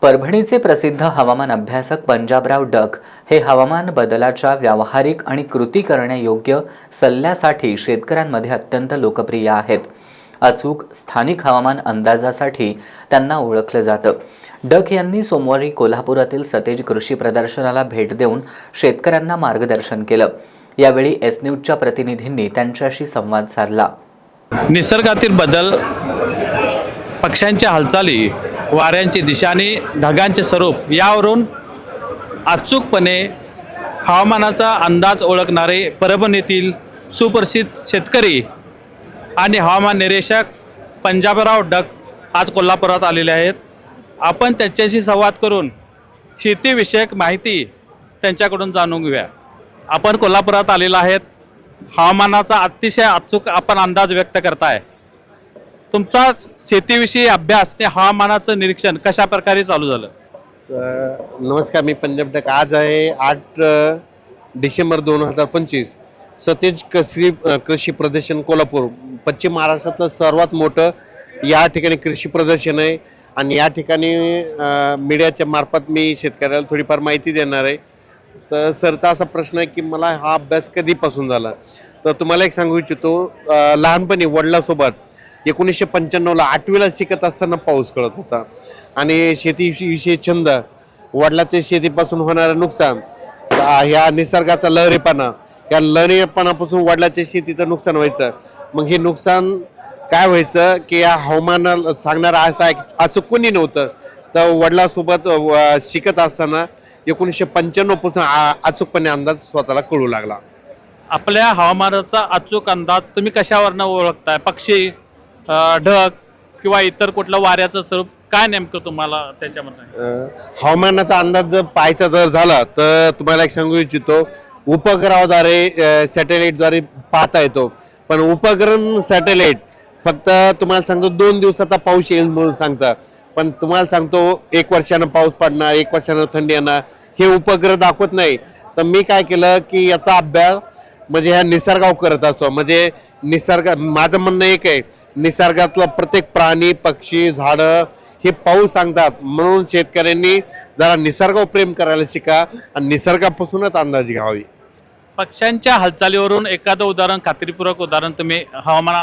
परभणीचे प्रसिद्ध हवामान अभ्यासक पंजाबराव डक हे हवामान बदलाच्या व्यावहारिक आणि कृती करण्यायोग्य सल्ल्यासाठी शेतकऱ्यांमध्ये अत्यंत लोकप्रिय आहेत। अचूक स्थानिक हवामान अंदाजासाठी त्यांना ओळखलं जातं। डक यांनी सोमवारी कोल्हापुरातील सतेज कृषी प्रदर्शनाला भेट देऊन शेतकऱ्यांना मार्गदर्शन केलं। यावेळी एस न्यूजच्या प्रतिनिधींनी त्यांच्याशी संवाद साधला। निसर्गातील बदल, पक्ष्यांच्या हालचाली, वाऱ्यांची दिशा आणि ढगांचे स्वरूप यावरून अचूकपणे हवामानाचा अंदाज ओळखणारे परभणीतील सुप्रसिद्ध शेतकरी आणि हवामान निरीक्षक पंजाबराव डक आज कोल्हापुरात आलेले आहेत। आपण त्यांच्याशी संवाद करून शेतीविषयक माहिती त्यांच्याकडून जाणून घेऊया। आपण कोल्हापुरात आलेला आहेत। हवामानाचा अतिशय अचूक आपण अंदाज व्यक्त करताय। तुमचा शेतीविषयी अभ्यास आणि हवामानाचं निरीक्षण कशा प्रकारे चालू झालं? नमस्कार, मी पंजाब डक। आज आहे 8 डिसेंबर 2025। सतेज कृषी प्रदर्शन कोल्हापूर पश्चिम महाराष्ट्रातलं सर्वात मोठं या ठिकाणी कृषी प्रदर्शन आहे आणि या ठिकाणी मीडियाच्या मार्फत मी शेतकऱ्याला थोडीफार माहिती देणार आहे। तर सरचा असा प्रश्न आहे की मला हा अभ्यास कधीपासून झाला, तर तुम्हाला एक सांगू इच्छितो। लहानपणी वडिलांसोबत 1995ला 8वीला शिकत असताना पाऊस कळत होता आणि शेतीविषयी छंद, वडिलांच्या शेतीपासून होणारं नुकसान, ह्या निसर्गाचा लहरीपणा, या लहरीपणापासून वडिलांच्या शेतीचं नुकसान व्हायचं। मग हे नुकसान काय व्हायचं की या हवामानाला सांगणारा असा अचूक कोणी नव्हतं। तर वडिलांसोबत शिकत असताना 1995 पासून अचूकपणे अंदाज स्वतःला कळू लागला। आपल्या हवामानाचा अचूक अंदाज तुम्ही कशावरनं ओळखताय? पक्षी, ढग किंवा इतर कुठलं वाऱ्याचं स्वरूप काय नेमकं तुम्हाला त्याच्यामध्ये? हवामानाचा अंदाज जर पाहायचा जर झाला तर तुम्हाला एक सांगू इच्छितो, उपग्रहाद्वारे सॅटेलाइटद्वारे पाहता येतो। पण उपग्रह सॅटेलाइट फक्त तुम्हाला सांगतो 2 दिवसाचा पाऊस येईल म्हणून सांगतात, पण तुम्हाला सांगतो 1 वर्षानं पाऊस पडणार, 1 वर्षानं थंडी येणार, हे उपग्रह दाखवत नाही। तर मी काय केलं की याचा अभ्यास म्हणजे ह्या निसर्गावर करत असतो। म्हणजे निसर्ग, माझं म्हणणं एक आहे, निसर्गातलं प्रत्येक प्राणी, पक्षी, झाडं हे पाऊस सांगतात, म्हणून शेतकऱ्यांनी जरा निसर्गावर प्रेम करायला शिका आणि निसर्गापासूनच अंदाज घ्यावी। पक्ष्यांच्या हालचालीवरून एखादं उदाहरण, खात्रीपूर्वक उदाहरण तुम्ही हवामान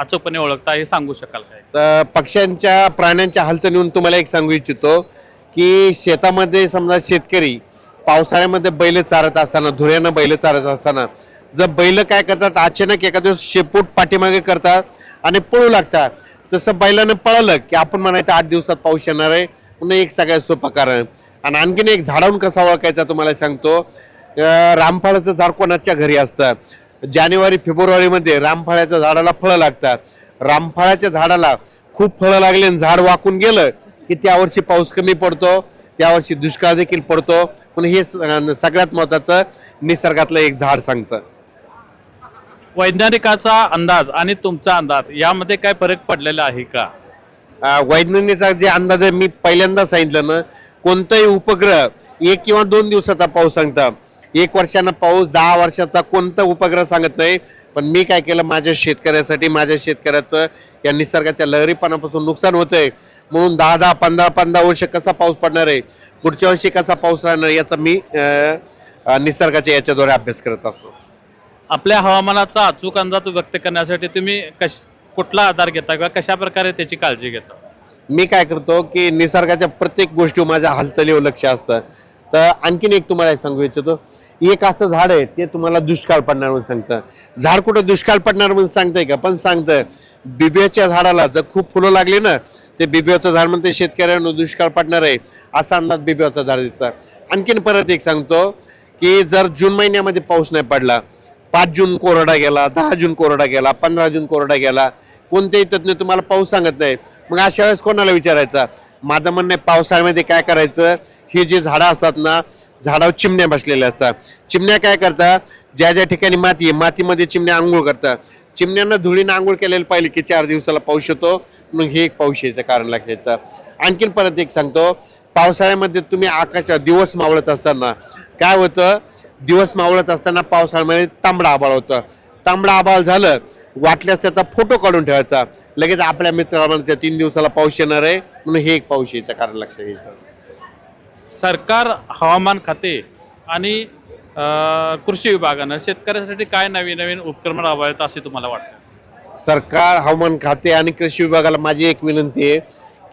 अचूकपणे ओळखता हे सांगू शकाल काय? तर पक्ष्यांच्या, प्राण्यांच्या हालचालीवरून तुम्हाला एक सांगू इच्छितो की शेतामध्ये समजा शेतकरी पावसाळ्यामध्ये बैल चारत असताना, धुऱ्यानं बैल चारत असताना जर बैल काय करतात, अचानक एखाद्या दिवस शेपूट पाठीमागे करतात आणि पळू लागतात, तसं बैलानं पळालं की आपण म्हणायचं 8 दिवसात पाऊस येणार आहे, म्हणून एक सगळ्यात सोपं कारण। आणि आणखीन एक झाडावरून कसा ओळखायचा तुम्हाला सांगतो। रामफळाचं झाड कोणाच्या घरी असतं, जानेवारी फेब्रुवारीमध्ये रामफळाच्या झाडाला फळं लागतात। रामफळाच्या झाडाला खूप फळं लागले आणि झाड वाकून गेलं की त्यावर्षी पाऊस कमी पडतो, त्यावर्षी दुष्काळ देखील पडतो। पण हे सगळ्यात महत्त्वाचं निसर्गातलं एक झाड सांगतं। वैज्ञानिकाचा अंदाज आणि तुमचा अंदाज यामध्ये काय फरक पडलेला आहे का? वैज्ञानिकचा जे अंदाज आहे, मी पहिल्यांदा सांगितलं ना, कोणताही उपग्रह 1 किंवा 2 दिवसाचा पाऊस सांगतात, 1 वर्षानं पाऊस, 10 वर्षाचा कोणता उपग्रह सांगत नाही। पण मी काय केलं, माझ्या शेतकऱ्यासाठी, माझ्या शेतकऱ्याचं या निसर्गाच्या लहरीपणापासून नुकसान होतंय, म्हणून 10-10, 15-15 वर्ष कसा पाऊस पडणार आहे, पुढच्या वर्षी कसा पाऊस राहणार, याचा मी निसर्गाच्या याच्याद्वारे अभ्यास करत असतो। आपल्या हवामानाचा अचूक अंदाज व्यक्त करण्यासाठी तुम्ही कुठला आधार घेता किंवा कशा प्रकारे त्याची काळजी घेता? मी काय करतो की निसर्गाच्या प्रत्येक गोष्टी माझ्या हालचालीवर लक्ष असतं। तर आणखीन एक तुम्हाला सांगू इच्छितो, एक असं झाड आहे ते तुम्हाला दुष्काळ पडणार म्हणून सांगतं। झाड कुठं दुष्काळ पडणार म्हणून सांगतंय का? पण सांगतं बिब्याच्या झाडाला जर खूप फुलं लागली ना, ते बिब्याचं झाड म्हणते शेतकऱ्यांना दुष्काळ पडणार आहे, असा अंदाज बिब्याचं झाड देतं। आणखीन परत एक सांगतो की जर जून महिन्यामध्ये पाऊस नाही पडला, 5 जून कोरडा गेला, 10 जून कोरडा गेला, 15 जून कोरडा गेला, कोणत्याही तज्ञ तुम्हाला पाऊस सांगत नाही, मग अशा वेळेस कोणाला विचारायचा? माझं म्हणणं आहे, पावसाळ्यामध्ये काय करायचं, ही जी झाडं असतात ना, झाडावर चिमण्या बसलेल्या असतात। चिमण्या काय करतात, ज्या ज्या ठिकाणी माती आहे, मातीमध्ये चिमण्या आंघोळ करतात। चिमण्यांना धुळीनं आंघोळ केलेलं पाहिजे की 4 दिवसाला पाऊस येतो, मग हे एक पाऊस यायचं कारण लक्षात। आणखीन परत एक सांगतो, पावसाळ्यामध्ये तुम्ही आकाशात दिवस मावळत असताना काय होतं, दिवस मावळत असताना पावसाळ्यामध्ये तांबडा आभाळ होतं। तांबडा आभाळ झालं, वाटल्यास त्याचा फोटो काढून ठेवायचा. लगेच आपल्या मित्रांना 3 दिवसाला पाऊस येणार आहे म्हणून हे एक पाऊस याचं कारण लक्षात घ्यायचं. सरकार, हवामान खाते आणि कृषी विभागानं शेतकऱ्यासाठी काय नवीन नवीन उपक्रम राबवावेत असे तुम्हाला वाटतं? सरकार, हवामान खाते आणि कृषी विभागाला माझी एक विनंती आहे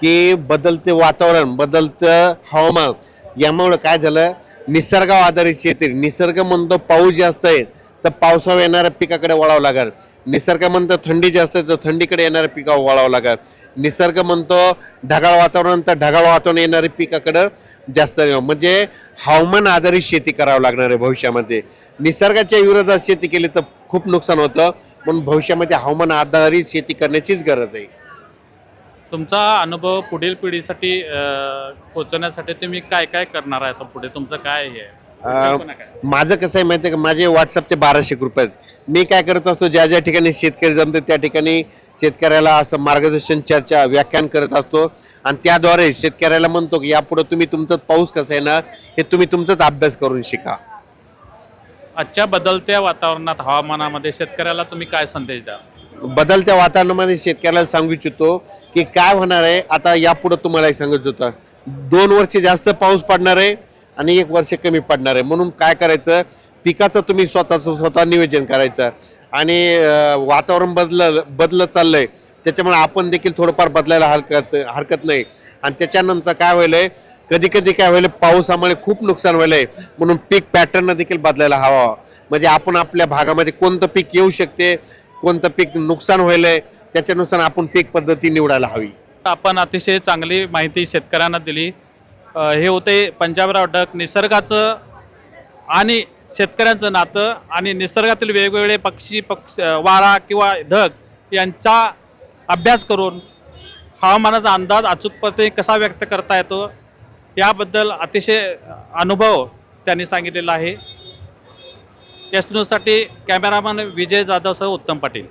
की बदलते वातावरण, बदलतं हवामान यामुळे काय झालं, निसर्गावर आधारित शेती. निसर्ग म्हणतो पाऊस जास्त आहे तर पावसावर येणाऱ्या पिकाकडे वळावं लागेल. निसर्ग म्हणतो थंडी जास्त आहे तर थंडीकडे येणाऱ्या पिकावर वळावं लागेल. निसर्ग म्हणतो ढगाळ वातावरण तर ढगाळ वातावरण येणाऱ्या पिकाकडं जास्त, म्हणजे हवामान आधारित शेती करावं लागणार आहे भविष्यामध्ये. निसर्गाच्या विरोधात शेती केली तर खूप नुकसान होतं, म्हणून भविष्यामध्ये हवामान आधारित शेती करण्याचीच गरज आहे. तुमचा अनुभव पुढील पिढीसाठी पोहोचवण्यासाठी तुम्ही काय काय करणार आहे आता पुढे? तुमचं काय हे आहे? कल्पना काय? माझं कसं आहे माहिती आहे का, माझे व्हॉट्सअपचे 1200 ग्रुप आहेत. मी काय करत असतो, ज्या ज्या ठिकाणी शेतकरी जमते त्या ठिकाणी शेतकऱ्याला असं मार्गदर्शन, चर्चा, व्याख्यान करत असतो आणि त्याद्वारे शेतकऱ्याला म्हणतो की यापुढे तुम्ही तुमचं पाऊस कसं आहे ना हे तुम्ही तुमचाच अभ्यास करून शिका. आजच्या बदलत्या वातावरणात, हवामानामध्ये शेतकऱ्याला तुम्ही काय संदेश द्या? बदलत्या वातावरणामध्ये शेतकऱ्याला सांगू इच्छितो की काय होणार आहे. आता यापुढे तुम्हाला एक सांगत होतं, 2 वर्ष जास्त पाऊस पडणार आहे आणि 1 वर्ष कमी पडणार आहे. म्हणून काय करायचं, पिकाचं तुम्ही स्वतः नियोजन करायचं. आणि वातावरण बदलत चाललंय त्याच्यामुळे आपण देखील थोडंफार बदलायला हरकत नाही. आणि त्याच्यानंतर काय व्हायलंय, कधी कधी काय व्हायलं, पावसामुळे खूप नुकसान व्हायलंय म्हणून पीक पॅटर्न देखील बदलायला हवा. म्हणजे आपण आपल्या भागामध्ये कोणतं पीक येऊ शकते, कोणतं पीक नुकसान व्हायलंय त्याच्यानुसार आपण पीक पद्धती निवडायला हवी. आपण अतिशय चांगली माहिती शेतकऱ्यांना दिली. हे होते पंजाबराव डक. निसर्गाचं आणि शेतकऱ्यांचं नातं आणि निसर्गातील वेगवेगळे पक्षी, वारा किंवा ढग यांचा अभ्यास करून हवामानाचा अंदाज अचूकपणे कसा व्यक्त करता येतो याबद्दल अतिशय अनुभव त्यांनी सांगितलेला आहे. एस न्यूजसाठी कॅमेरामन विजय जाधवसह उत्तम पाटील.